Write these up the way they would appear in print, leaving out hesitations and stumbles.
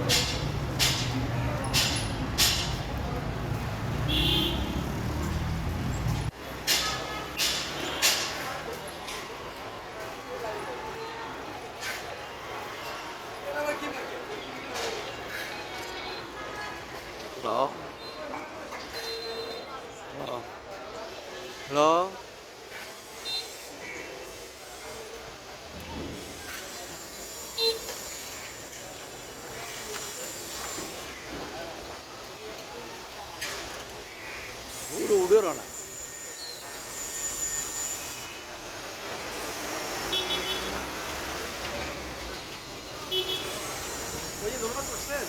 Halo. Halo. Halo. Udah Rona. Oye, ¿dónde vas a hacer?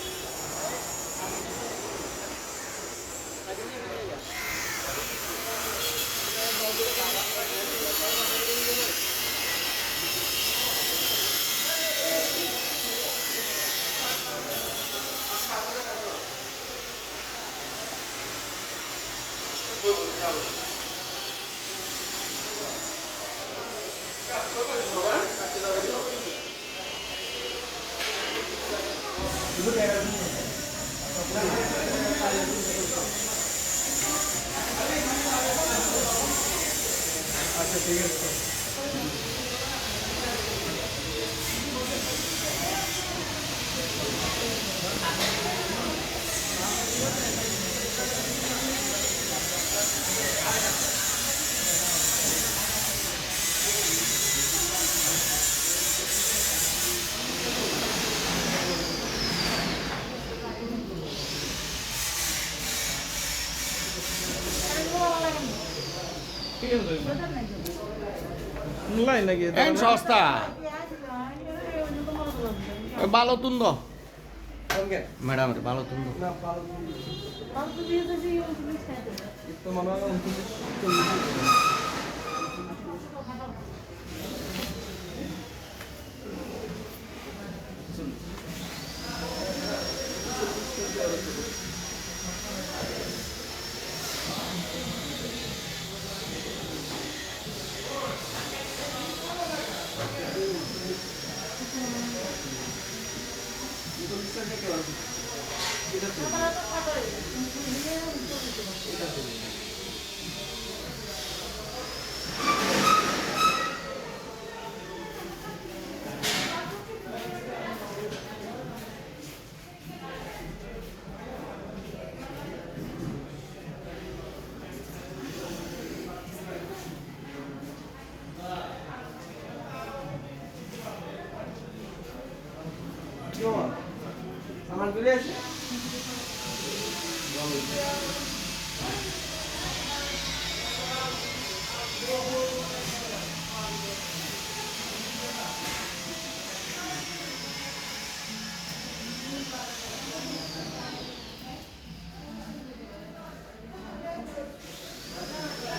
আচ্ছা ঠিক আছে ঠিক আছে অনলাইন লাগিয়ে এই সস্তা ভালো তুন্দ ম্যাডাম ভালো তুন্দ না পারো তো মনে হয় 29 আমার ঘুরে আসে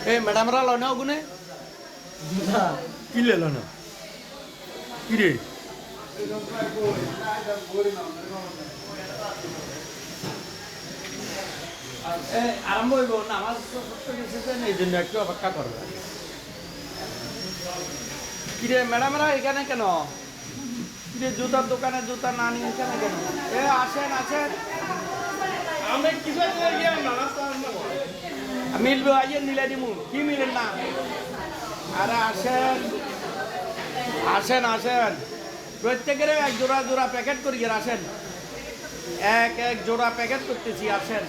এ ম্যাডামরা লয় না ওগুনে কি লেলো না কি রে আরম্ভ হইব না আমার এই জন্য একটু অপেক্ষা করবে কিরে ম্যাডামরা এখানে কেন কিরে জুতার দোকানে জুতা না নিয়ে এখানে কেন এ আসেন আসেন মিলবো আইয়ের নিলে দিমু কি মিলেন না আরে আসেন আসেন আসেন প্রত্যেকের এক জোড়া জোড়া প্যাকেট করি আসেন এক এক জোড়া প্যাকেট করতেছি আসেন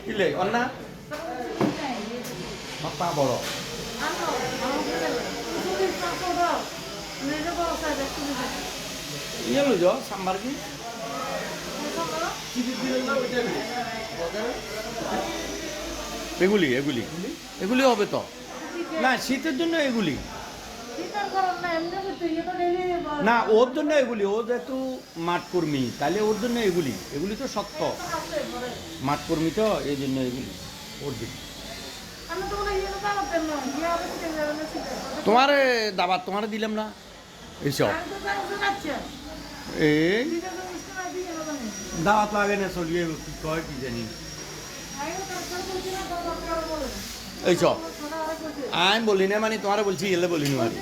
কিলে অন্না বাপ্পা বড় ইয়ে লুজ সাম্বার কি এগুলি এগুলি এগুলি হবে তো না শীতের জন্য এগুলি না ওর জন্য এগুলি ও যেহেতু মাঠ কর্মী তাহলে ওর জন্য এগুলি এগুলি তো শক্ত মাঠ কর্মী তো এই জন্য এগুলি ওর দিন তোমার দাবাত তোমার দিলাম না এইসব এই দাওয়াত লাগে না চলিয়ে কি কয় কি জানি এইসব আমি বলি না মানে তোমার বলছি এলে বলিনি আর